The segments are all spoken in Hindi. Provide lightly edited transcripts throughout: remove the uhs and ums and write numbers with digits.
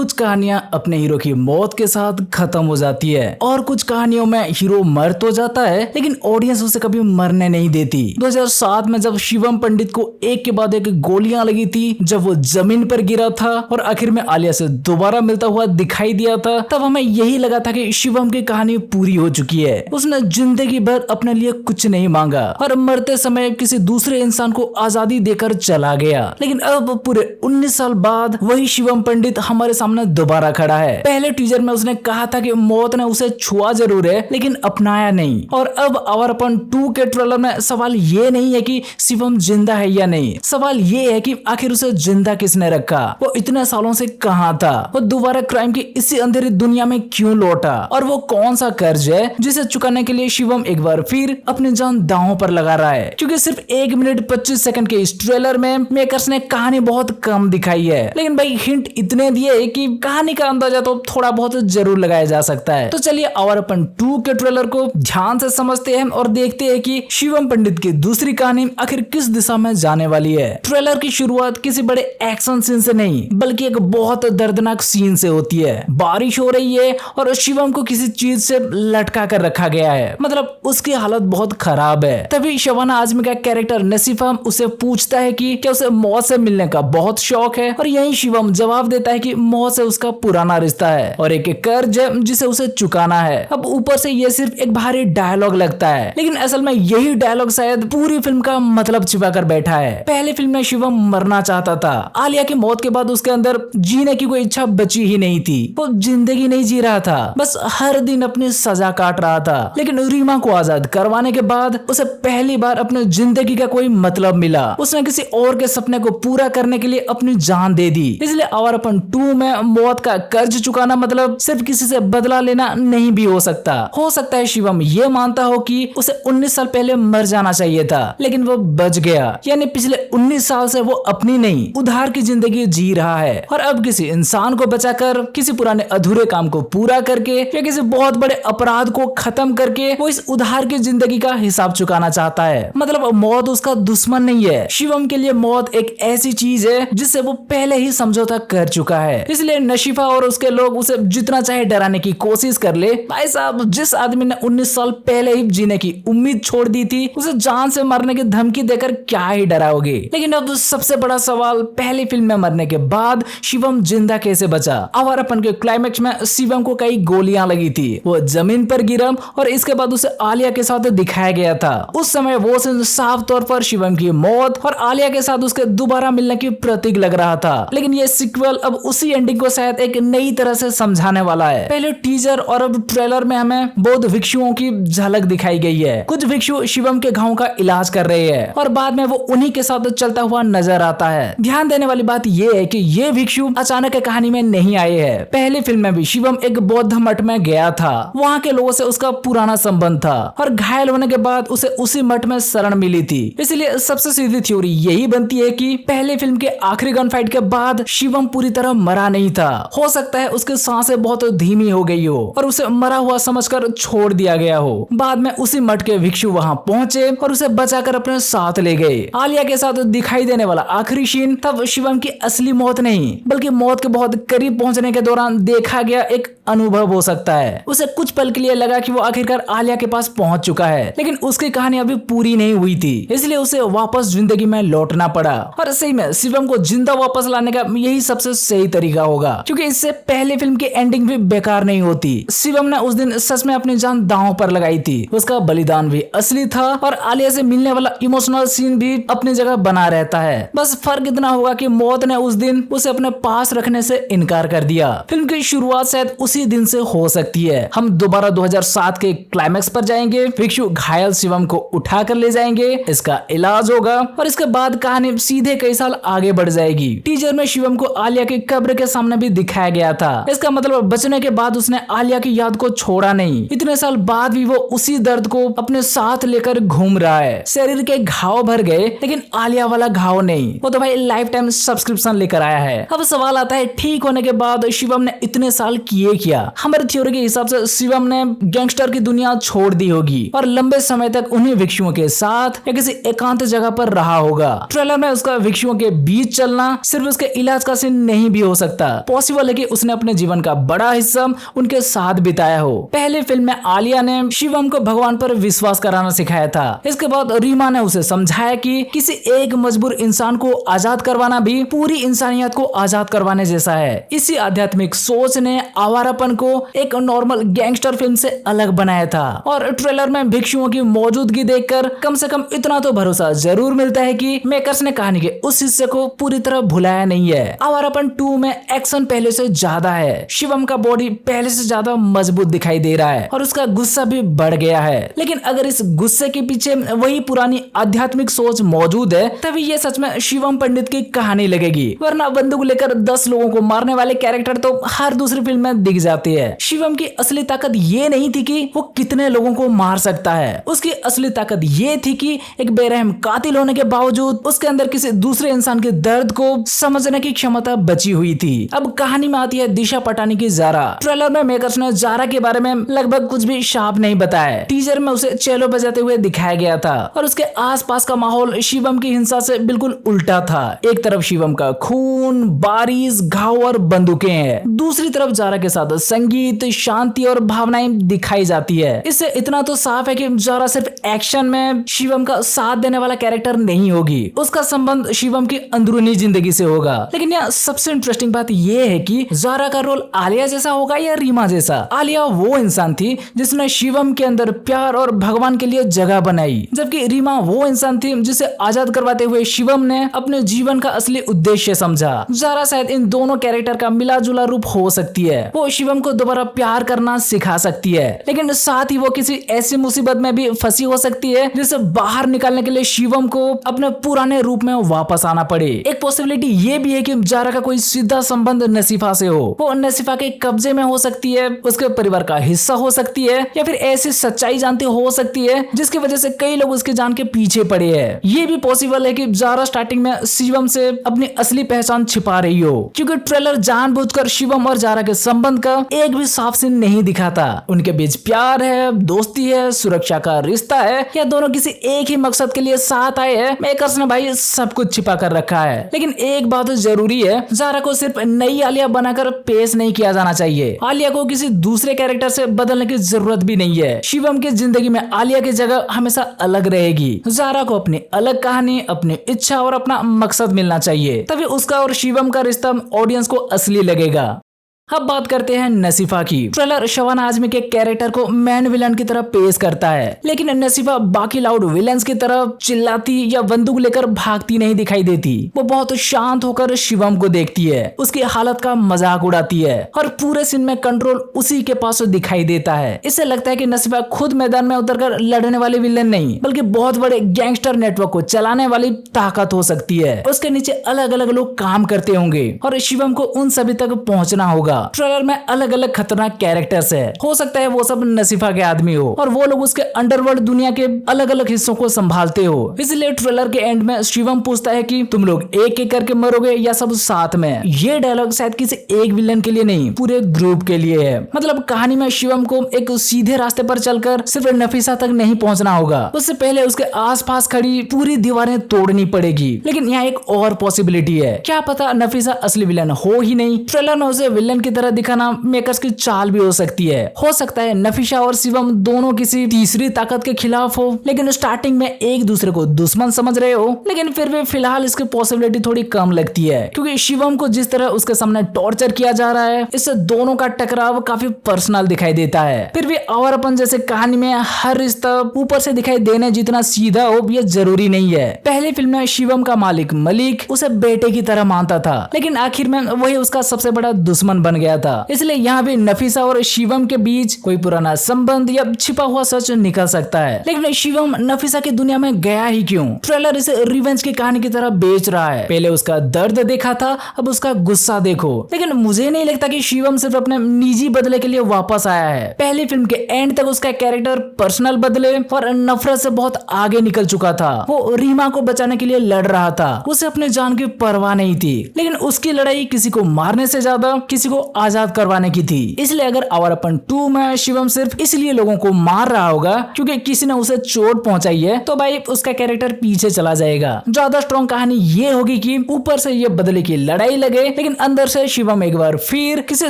कुछ कहानियां अपने हीरो की मौत के साथ खत्म हो जाती है और कुछ कहानियों में हीरो मर तो जाता है लेकिन ऑडियंस उसे कभी मरने नहीं देती। 2007 में जब शिवम पंडित को एक के बाद एक गोलियां लगी थी, जब वो जमीन पर गिरा था और आखिर में आलिया से दोबारा मिलता हुआ दिखाई दिया था, तब हमें यही लगा था कि शिवम की कहानी पूरी हो चुकी है। उसने जिंदगी भर अपने लिए कुछ नहीं मांगा और मरते समय किसी दूसरे इंसान को आजादी देकर चला गया। लेकिन अब पूरे 19 साल बाद वही शिवम पंडित हमारे सामने दोबारा खड़ा है। पहले टीजर में उसने कहा था कि मौत ने उसे छुआ जरूर है लेकिन अपनाया नहीं, और अब आवारापन 2 के ट्रेलर में सवाल ये नहीं है कि शिवम जिंदा है या नहीं, सवाल ये है कि आखिर उसे जिंदा किसने रखा, वो इतने सालों से कहां था, वो दोबारा क्राइम की इसी अंधेरी दुनिया में क्यों लौटा, और वो कौन सा कर्ज है जिसे चुकाने के लिए शिवम एक बार फिर अपनी जान दांव पर लगा रहा है। क्योंकि सिर्फ 1 मिनट 25 सेकंड के इस ट्रेलर में मेकर्स ने कहानी बहुत कम दिखाई है, लेकिन भाई हिंट इतने दिए कि कहानी का अंदाजा तो थोड़ा बहुत जरूर लगाया जा सकता है। तो चलिए आवारापन 2 के ट्रेलर को ध्यान से समझते हैं और देखते हैं कि शिवम पंडित की दूसरी कहानी आखिर किस दिशा में जाने वाली है। ट्रेलर की शुरुआत किसी बड़े एक्शन सीन से नहीं बल्कि एक बहुत दर्दनाक सीन से होती है। बारिश हो रही है और शिवम को किसी चीज से लटका कर रखा गया है, मतलब उसकी हालत बहुत खराब है। तभी शबाना आजमी का कैरेक्टर नसीफा उसे पूछता है कि क्या उसे मौत से मिलने का बहुत शौक है, और यही शिवम जवाब देता है कि मौत से उसका पुराना रिश्ता है और एक कर्ज है जिसे उसे चुकाना है। अब ऊपर से ये सिर्फ एक भारी डायलॉग लगता है, लेकिन असल में यही डायलॉग शायद पूरी फिल्म का मतलब छिपा कर बैठा है। पहले फिल्म में शिवम मरना चाहता था, आलिया की मौत के बाद उसके अंदर जीने की कोई इच्छा बची ही नहीं थी, वो जिंदगी नहीं जी रहा था, बस हर दिन अपनी सजा काट रहा था। लेकिन रीमा को आजाद करवाने के बाद उसे पहली बार अपनी जिंदगी का कोई मतलब मिला, उसने किसी और के सपने को पूरा करने के लिए अपनी जान दे दी। इसलिए आवारापन 2 में मौत का कर्ज चुकाना मतलब सिर्फ किसी से बदला लेना नहीं भी हो सकता है शिवम ये मानता हो कि उसे 19 साल पहले मर जाना चाहिए था लेकिन वो बच गया, यानी पिछले 19 साल से वो अपनी नहीं उधार की जिंदगी जी रहा है, और अब किसी इंसान को बचाकर, किसी पुराने अधूरे काम को पूरा करके या किसी बहुत बड़े अपराध को खत्म करके वो इस उधार की जिंदगी का हिसाब चुकाना चाहता है। मतलब मौत उसका दुश्मन नहीं है, शिवम के लिए मौत एक ऐसी चीज है जिससे वो पहले ही समझौता कर चुका है। इसलिए नशीफा और उसके लोग उसे जितना चाहे डराने की कोशिश कर ले, भाई साहब जिस आदमी ने 19 साल पहले ही जीने की उम्मीद छोड़ दी थी उसे जान से मारने की धमकी देकर क्या ही डराओगे। लेकिन अब सबसे बड़ा सवाल, पहली फिल्म में मरने के बाद शिवम जिंदा कैसे बचा। आवारापन के क्लाइमेक्स में शिवम को कई गोलियां लगी थी, वो जमीन पर गिरा और इसके बाद उसे आलिया के साथ दिखाया गया था। उस समय वो सीन साफ तौर पर शिवम की मौत और आलिया के साथ उसके दोबारा मिलने की प्रतीक लग रहा था, लेकिन ये सीक्वल अब उसी एंडिंग को शायद एक नई तरह से समझाने वाला है। पहले टीजर और अब ट्रेलर में हमें बौद्ध भिक्षुओं की झलक दिखाई गई है। कुछ भिक्षु शिवम के घावों का इलाज कर रहे हैं और बाद में वो उन्हीं के साथ चलता हुआ नजर आता है। ध्यान देने वाली बात ये है कि ये भिक्षु अचानक कहानी में नहीं आए हैं। पहले फिल्म में भी शिवम एक बौद्ध मठ में गया था, वहाँ के लोगों से उसका पुराना संबंध था और घायल होने के बाद उसे उसी मठ में शरण मिली थी। इसलिए सबसे सीधी थ्योरी यही बनती है कि पहले फिल्म के आखिरी गन फाइट के बाद शिवम पूरी तरह मरा नहीं था। हो सकता है उसकी सांसें बहुत धीमी हो गई हो और उसे मरा हुआ समझकर छोड़ दिया गया हो। बाद में उसी मठ के भिक्षु वहां पहुंचे और उसे बचाकर अपने साथ ले गए। आलिया के साथ दिखाई देने वाला आखिरी सीन तब शिवम की असली मौत नहीं बल्कि मौत के बहुत करीब पहुंचने के दौरान देखा गया एक अनुभव हो सकता है। उसे कुछ पल के लिए लगा कि वो आखिरकार आलिया के पास पहुंच चुका है, लेकिन उसकी कहानी अभी पूरी नहीं हुई थी, इसलिए उसे वापस जिंदगी में लौटना पड़ा। और सही में शिवम को जिंदा वापस लाने का यही सबसे सही तरीका होगा, क्योंकि इससे पहले फिल्म की एंडिंग भी बेकार नहीं होती। शिवम ने उस दिन सच में अपनी जान दांव पर लगाई थी, उसका बलिदान भी असली था और आलिया से मिलने वाला इमोशनल सीन भी अपनी जगह बना रहता है। बस फर्क इतना होगा कि मौत ने उस दिन उसे अपने पास रखने से इनकार कर दिया। फिल्म की शुरुआत शायद उसी दिन से हो सकती है। हम दोबारा 2007 के क्लाइमेक्स पर जाएंगे, भिक्षु घायल शिवम को उठा कर ले जाएंगे, इसका इलाज होगा और इसके बाद कहानी सीधे कई साल आगे बढ़ जाएगी। टीजर में शिवम को आलिया की कब्र के सामने भी दिखाया गया था, इसका मतलब बचने के बाद उसने आलिया की याद को छोड़ा नहीं। इतने साल बाद भी वो उसी दर्द को अपने साथ लेकर घूम रहा है। शरीर के घाव भर गए लेकिन आलिया वाला घाव नहीं, वो तो भाई लाइफ टाइम सब्सक्रिप्शन लेकर आया है। अब सवाल आता है ठीक होने के बाद शिवम ने इतने साल किए क्या। किया। हमारी थ्योरी के हिसाब से शिवम ने गैंगस्टर की दुनिया छोड़ दी होगी और लंबे समय तक उन्हीं भिक्षुओं के साथ या किसी एकांत जगह पर रहा होगा। ट्रेलर में उसका भिक्षुओं के बीच चलना सिर्फ उसके इलाज का सीन नहीं भी हो सकता, पॉसिबल है कि उसने अपने जीवन का बड़ा हिस्सा उनके साथ बिताया हो। पहले फिल्म में आलिया ने शिवम को भगवान पर विश्वास कराना सिखाया था। इसके बाद रीमा ने उसे समझाया कि किसी एक मजबूर इंसान को आजाद करवाना भी पूरी इंसानियत को आजाद करवाने जैसा है। इसी आध्यात्मिक सोच ने आवारापन को एक नॉर्मल गैंगस्टर फिल्म से अलग बनाया था और ट्रेलर में भिक्षुओं की मौजूदगी देखकर कम से कम इतना तो भरोसा जरूर मिलता है कि मेकर्स ने कहानी के उस हिस्से को पूरी तरह भुलाया नहीं है। आवारापन 2 में एक्शन पहले से ज्यादा है, शिवम का बॉडी पहले से ज्यादा मजबूत दिखाई दे रहा है और उसका गुस्सा भी बढ़ गया है। लेकिन अगर इस गुस्से के पीछे वही पुरानी आध्यात्मिक सोच मौजूद है तभी ये सच में शिवम पंडित की कहानी लगेगी, वरना बंदूक लेकर 10 लोगों को मारने वाले कैरेक्टर तो हर दूसरी फिल्म में दिख जाती है। शिवम की असली ताकत ये नहीं थी कि वो कितने लोगों को मार सकता है, उसकी असली ताकत ये थी कि एक बेरहम कातिल होने के बावजूद उसके अंदर किसी दूसरे इंसान के दर्द को समझने की क्षमता बची हुई थी। अब कहानी में आती है दिशा पटानी की जारा। ट्रेलर में मेकर्स ने जारा के बारे में लगभग कुछ भी साफ नहीं बताया। टीजर में उसे चेलो बजाते हुए दिखाया गया था और उसके आसपास का माहौल शिवम की हिंसा से बिल्कुल उल्टा था। एक तरफ शिवम का खून, बारिश, घाव और बंदूकें हैं, दूसरी तरफ जारा के साथ संगीत, शांति और भावनाएं दिखाई जाती है। इससे इतना तो साफ है कि जारा सिर्फ एक्शन में शिवम का साथ देने वाला कैरेक्टर नहीं होगी, उसका संबंध शिवम की अंदरूनी जिंदगी से होगा। लेकिन यहाँ सबसे इंटरेस्टिंग बात यह है कि जारा का रोल आलिया जैसा होगा या रीमा जैसा। आलिया वो इंसान थी जिसने शिवम के अंदर प्यार और भगवान के लिए जगह बनाई, जबकि रीमा वो इंसान थी जिसे आजाद करवाते हुए शिवम ने अपने जीवन का असली उद्देश्य समझा। जारा शायद इन दोनों कैरेक्टर का मिला जुला रूप हो सकती है। वो शिवम को दोबारा प्यार करना सिखा सकती है, लेकिन साथ ही वो किसी ऐसी मुसीबत में भी फंसी हो सकती है जिसे बाहर निकालने के लिए शिवम को अपने पुराने रूप में वापस आना पड़े। एक पॉसिबिलिटी ये भी है कि जारा का कोई सीधा संबंध नसीफा से हो, वो नसीफा के कब्जे में हो सकती है, उसके परिवार का हिस्सा हो सकती है या फिर ऐसी सच्चाई जानती हो सकती है जिसकी वजह से कई लोग उसके जान के पीछे पड़े हैं। ये भी पॉसिबल है कि जारा स्टार्टिंग में शिवम से अपनी असली पहचान छिपा रही हो, क्योंकि ट्रेलर जानबूझकर शिवम और जारा के संबंध का एक भी साफ सीन नहीं दिखाता। उनके बीच प्यार है, दोस्ती है, सुरक्षा का रिश्ता है या दोनों किसी एक ही मकसद के लिए साथ आए हैं। मेकर्स ने भाई सब कुछ छिपा कर रखा है। लेकिन एक बात जरूरी है, जारा को सिर्फ नई आलिया बनाकर पेश नहीं किया जाना चाहिए। आलिया को किसी दूसरे कैरेक्टर से बदलने की जरूरत भी नहीं है। शिवम की जिंदगी में आलिया की जगह हमेशा अलग रहेगी। जारा को अपनी अलग कहानी, अपनी इच्छा और अपना मकसद मिलना चाहिए, तभी उसका और शिवम का रिश्ता ऑडियंस को असली लगेगा। अब बात करते हैं नसीफा की। ट्रेलर शबाना आजमी के कैरेक्टर को मैन विलन की तरह पेश करता है, लेकिन नसीफा बाकी लाउड विलन्स की तरह चिल्लाती या बंदूक लेकर भागती नहीं दिखाई देती। वो बहुत शांत होकर शिवम को देखती है, उसकी हालत का मजाक उड़ाती है और पूरे सीन में कंट्रोल उसी के पास दिखाई देता है। इससे लगता है कि नसीफा खुद मैदान में उतरकर लड़ने वाली विलन नहीं, बल्कि बहुत बड़े गैंगस्टर नेटवर्क को चलाने वाली ताकत हो सकती है। उसके नीचे अलग अलग लोग काम करते होंगे और शिवम को उन सभी तक पहुंचना होगा। ट्रेलर में अलग अलग खतरनाक कैरेक्टर्स है, हो सकता है वो सब नसीफा के आदमी हो और वो लोग उसके अंडरवर्ल्ड दुनिया के अलग अलग हिस्सों को संभालते हो। इसलिए ट्रेलर के एंड में शिवम पूछता है कि तुम लोग एक एक करके मरोगे या सब साथ में। ये डायलॉग शायद किसी एक विलन के लिए नहीं, पूरे ग्रुप के लिए है। मतलब कहानी में शिवम को एक सीधे रास्ते पर चलकर सिर्फ नफीसा तक नहीं पहुंचना होगा, उससे पहले उसके आसपास खड़ी पूरी दीवारें तोड़नी पड़ेगी। लेकिन यहाँ एक और पॉसिबिलिटी है, क्या पता नफीसा असली विलन हो ही नहीं। ट्रेलर में उसे विलन की तरह दिखाना मेकर्स की चाल भी हो सकती है। हो सकता है नफीसा और शिवम दोनों किसी तीसरी ताकत के खिलाफ हो, लेकिन स्टार्टिंग में एक दूसरे को दुश्मन समझ रहे हो। लेकिन फिर भी फिलहाल इसकी पॉसिबिलिटी थोड़ी कम लगती है, क्योंकि शिवम को जिस तरह उसके सामने टॉर्चर किया जा रहा है, इससे दोनों का टकराव काफी पर्सनल दिखाई देता है। फिर भी आवारापन जैसे कहानी में हर रिश्ता ऊपर से दिखाई देने जितना सीधा हो ये जरूरी नहीं है। पहली फिल्म में शिवम का मालिक मलिक उसे बेटे की तरह मानता था, लेकिन आखिर में वही उसका सबसे बड़ा दुश्मन बन गया था। इसलिए यहाँ भी नफीसा और शिवम के बीच कोई पुराना संबंध या छिपा हुआ सच निकल सकता है। लेकिन शिवम नफीसा की दुनिया में गया ही क्यों? ट्रेलर इसे रिवेंज की कहानी की तरह बेच रहा है। पहले उसका दर्द देखा था, अब उसका गुस्सा देखो। लेकिन मुझे नहीं लगता कि शिवम सिर्फ अपने निजी बदले के लिए वापस आया है। पहली फिल्म के एंड तक उसका कैरेक्टर पर्सनल बदले और नफरत से बहुत आगे निकल चुका था। वो रीमा को बचाने के लिए लड़ रहा था, उसे अपने जान की परवाह नहीं थी। लेकिन उसकी लड़ाई किसी को मारने से ज्यादा किसी को आजाद करवाने की थी। इसलिए अगर आवारापन 2 में शिवम सिर्फ इसलिए लोगों को मार रहा होगा क्योंकि किसी ने उसे चोट पहुंचाई है, तो भाई उसका कैरेक्टर पीछे चला जाएगा। ज्यादा स्ट्रॉन्ग कहानी ये होगी कि ऊपर से ये बदले की लड़ाई लगे, लेकिन अंदर से शिवम एक बार फिर किसी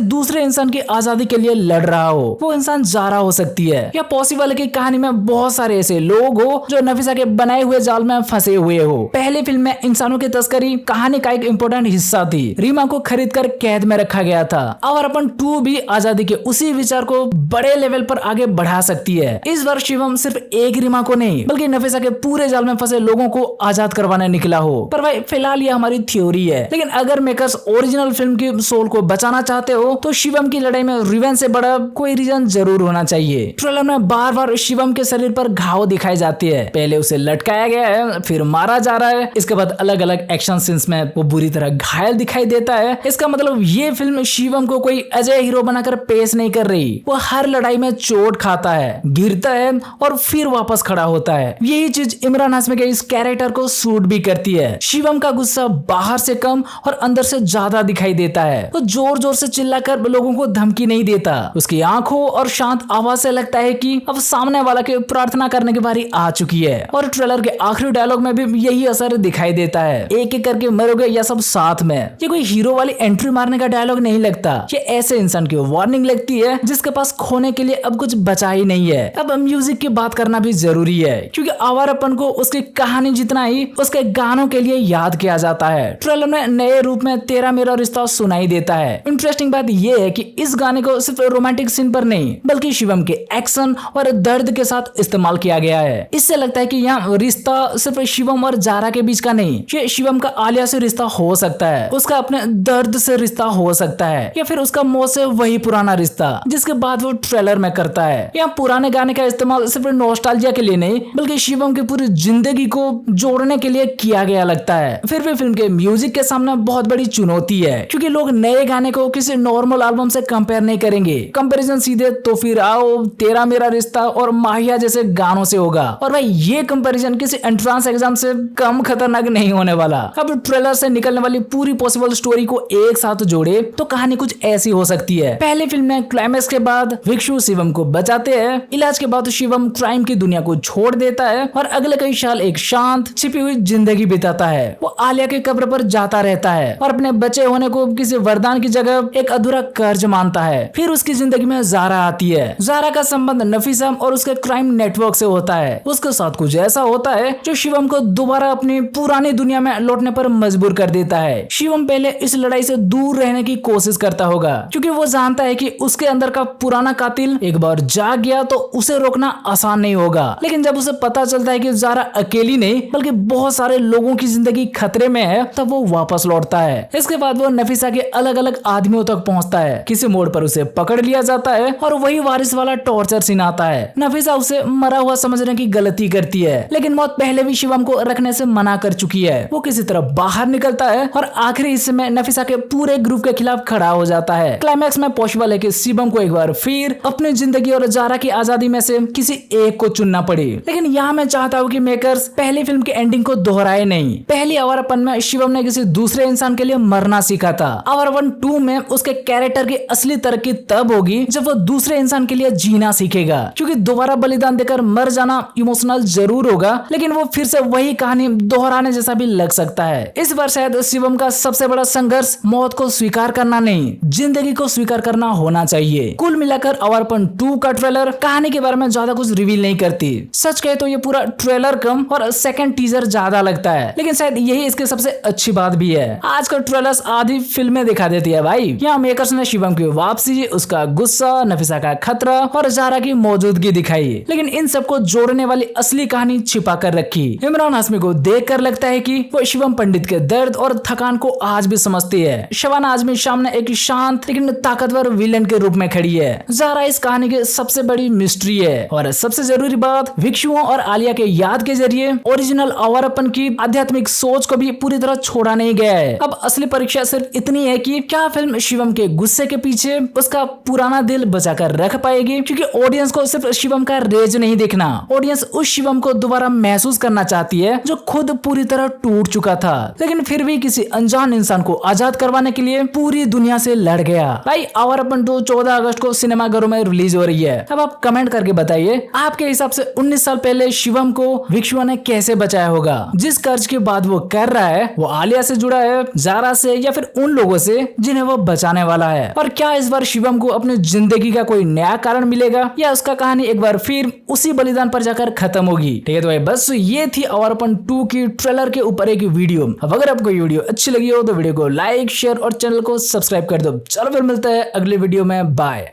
दूसरे इंसान की आजादी के लिए लड़ रहा हो। वो इंसान जारा हो सकती है, या पॉसिबल है कि कहानी में बहुत सारे ऐसे लोग हो जो नफीसा के बनाए हुए जाल में फंसे हुए हो। पहले फिल्म में इंसानों की तस्करी कहानी का एक इम्पोर्टेंट हिस्सा थी। रीमा को खरीद कर कैद में रखा गया था। आवारापन 2 भी आजादी के उसी विचार को बड़े लेवल पर आगे बढ़ा सकती है। इस बार शिवम सिर्फ एक रीमा को नहीं बल्कि नफीसा के पूरे जाल में फंसे लोगों को आजाद करवाने निकला हो। पर भाई फिलहाल ये हमारी थ्योरी है, लेकिन अगर मेकर्स ओरिजिनल फिल्म की सोल को बचाना चाहते हो तो शिवम की लड़ाई में रिवेंज से बड़ा कोई रीजन जरूर होना चाहिए। ट्रेलर में बार बार शिवम के शरीर पर घाव दिखाए जाते हैं। पहले उसे लटकाया गया है, फिर मारा जा रहा है, इसके बाद अलग अलग एक्शन सीन्स में वो बुरी तरह घायल दिखाई देता है। इसका मतलब ये फिल्म शिवम को कोई अजय हीरो बनाकर पेश नहीं कर रही। वो हर लड़ाई में चोट खाता है, गिरता है और फिर वापस खड़ा होता है। यही चीज इमरान हाशमी के इस कैरेक्टर को सूट भी करती है। शिवम का गुस्सा बाहर से कम और अंदर से ज्यादा दिखाई देता है। वो जोर जोर से चिल्लाकर लोगों को धमकी नहीं देता। उसकी आंखों और शांत आवाज से लगता है कि अब सामने वाला के प्रार्थना करने की बारी आ चुकी है। और ट्रेलर के आखिरी डायलॉग में भी यही असर दिखाई देता है, एक एक करके मरोगे या सब साथ में। ये कोई हीरो वाली एंट्री मारने का डायलॉग नहीं लगता, ये ऐसे इंसान की वार्निंग लगती है जिसके पास खोने के लिए अब कुछ बचा ही नहीं है। अब म्यूजिक की बात करना भी जरूरी है, क्योंकि आवारापन को उसकी कहानी जितना ही उसके गानों के लिए याद किया जाता है। ट्रेलर में नए रूप में तेरा मेरा रिश्ता सुनाई देता है। इंटरेस्टिंग बात यह है कि इस गाने को सिर्फ रोमांटिक सीन पर नहीं बल्कि शिवम के एक्शन और दर्द के साथ इस्तेमाल किया गया है। इससे लगता है कि यहाँ रिश्ता सिर्फ शिवम और जारा के बीच का नहीं, ये शिवम का आलिया से रिश्ता हो सकता है, उसका अपने दर्द से रिश्ता हो सकता है, या फिर उसका मौत से वही पुराना रिश्ता जिसके बाद वो ट्रेलर में करता है। यहाँ पुराने गाने का इस्तेमाल सिर्फ नॉस्टैल्जिया के लिए नहीं बल्कि शिवम की पूरी जिंदगी को जोड़ने के लिए किया गया लगता है। फिर भी फिल्म के म्यूजिक के सामने बहुत बड़ी चुनौती है, क्योंकि लोग नए गाने को किसी नॉर्मल एल्बम से कंपेयर नहीं करेंगे। कंपैरिजन सीधे तो फिर आओ, तेरा मेरा रिश्ता और माहिया जैसे गानों से होगा। और भाई ये कंपैरिजन किसी एंट्रेंस एग्जाम से कम खतरनाक नहीं होने वाला। अब ट्रेलर से निकलने वाली पूरी पॉसिबल स्टोरी को एक साथ जोड़े तो कहानी कुछ ऐसी हो सकती है। पहले फिल्म में क्लाइमैक्स के बाद भिक्षु शिवम को बचाते हैं, इलाज के बाद शिवम क्राइम की दुनिया को छोड़ देता है और अगले कई साल एक शांत छिपी हुई जिंदगी बिताता है। वो आलिया के कब्र पर जाता रहता है और अपने बचे होने को किसी वरदान की जगह एक अधूरा कर्ज मानता है। फिर उसकी जिंदगी में जारा आती है। जारा का संबंध नफीसा और उसके क्राइम नेटवर्क से होता है। उसके साथ कुछ ऐसा होता है जो शिवम को दोबारा अपनी पुरानी दुनिया में लौटने पर मजबूर कर देता है। शिवम पहले इस लड़ाई से दूर रहने की कोशिश करता होगा, क्योंकि वो जानता है कि उसके अंदर का पुराना कातिल एक बार जाग गया तो उसे रोकना आसान नहीं होगा। लेकिन जब उसे पता चलता है कि जारा अकेली नहीं बल्कि बहुत सारे लोगों की जिंदगी खतरे में है, तब वो वापस लौटता है। इसके बाद वो नफीसा के अलग अलग आदमियों तक पहुंचता है। किसी मोड़ पर उसे पकड़ लिया जाता है और वही वारिस वाला टॉर्चर सीन आता है। नफीसा उसे मरा हुआ समझने की गलती करती है, लेकिन मौत पहले भी शिवम को रखने से मना कर चुकी है। वो किसी तरह बाहर निकलता है और आखिरी हिस्से में नफीसा के पूरे ग्रुप के खिलाफ खड़ा हो जाता है। क्लाइमैक्स में पॉसिबल है कि शिवम को एक बार फिर अपनी जिंदगी और जारा की आजादी में से किसी एक को चुनना पड़े। लेकिन यहाँ मैं चाहता हूँ कि मेकर्स पहली फिल्म के एंडिंग को दोहराए नहीं। पहली आवारापन में शिवम ने किसी दूसरे इंसान के लिए मरना सीखा था। आवारापन 2 में उसके कैरेक्टर की असली तरक्की तब होगी जब वो दूसरे इंसान के लिए जीना सीखेगा, क्योंकि दोबारा बलिदान देकर मर जाना इमोशनल जरूर होगा, लेकिन वो फिर से वही कहानी दोहराने जैसा भी लग सकता है। इस बार शायद शिवम का सबसे बड़ा संघर्ष मौत को स्वीकार करना नहीं, जिंदगी को स्वीकार करना होना चाहिए। कुल मिलाकर आवारापन 2 का ट्रेलर कहानी के बारे में ज्यादा कुछ रिवील नहीं करती। सच कहे तो ये पूरा ट्रेलर कम और सेकंड टीजर ज्यादा लगता है, लेकिन शायद यही इसकी सबसे अच्छी बात भी है। आजकल ट्रेलर्स आधी फिल्में दिखा देती है भाई। यहाँ मेकर्स ने शिवम की वापसी, उसका गुस्सा, नफीसा का खतरा और जारा की मौजूदगी दिखाई, लेकिन इन सबको जोड़ने वाली असली कहानी छिपा कर रखी। इमरान हाशमी को देखकर लगता है कि वो शिवम पंडित के दर्द और थकान को आज भी समझती है। शबाना आजमी सामने एक शांत लेकिन ताकतवर विलेन के रूप में खड़ी है। जारा इस कहानी की सबसे बड़ी मिस्ट्री है, और सबसे जरूरी बात, भिक्षुओं और आलिया के याद के जरिए ओरिजिनल आवारापन की आध्यात्मिक सोच को भी पूरी तरह छोड़ा नहीं गया है। अब असली परीक्षा सिर्फ इतनी है कि क्या फिल्म शिवम के गुस्से के पीछे उसका पुराना दिल बचाकर रख पाएगी, क्योंकि ऑडियंस को सिर्फ शिवम का रेज नहीं देखना, ऑडियंस उस शिवम को दोबारा महसूस करना चाहती है जो खुद पूरी तरह टूट चुका था, लेकिन फिर भी किसी अनजान इंसान को आजाद करवाने के लिए पूरी दुनिया से लड़ गया। भाई आवारापन 2 14 अगस्त को सिनेमाघरों में रिलीज हो रही है। अब आप कमेंट करके बताइए आपके हिसाब से 19 साल पहले शिवम को विक्ष्वा ने कैसे बचाया होगा। जिस कर्ज के बाद वो कर रहा है वो आलिया से जुड़ा है, जारा से, या फिर उन लोगों से जिन्हें वो बचाने वाला है। और क्या इस बार शिवम को अपनी जिंदगी का कोई नया कारण मिलेगा या उसका कहानी एक बार फिर उसी बलिदान पर जाकर खत्म होगी। ठीक है तो भाई बस ये थी आवारापन 2 की ट्रेलर के ऊपर एक वीडियो। अब अगर आपको ये वीडियो अच्छी लगी हो तो वीडियो को लाइक शेयर और चैनल को सब्सक्राइब कर दो। चलो फिर मिलते हैं अगले वीडियो में, बाय।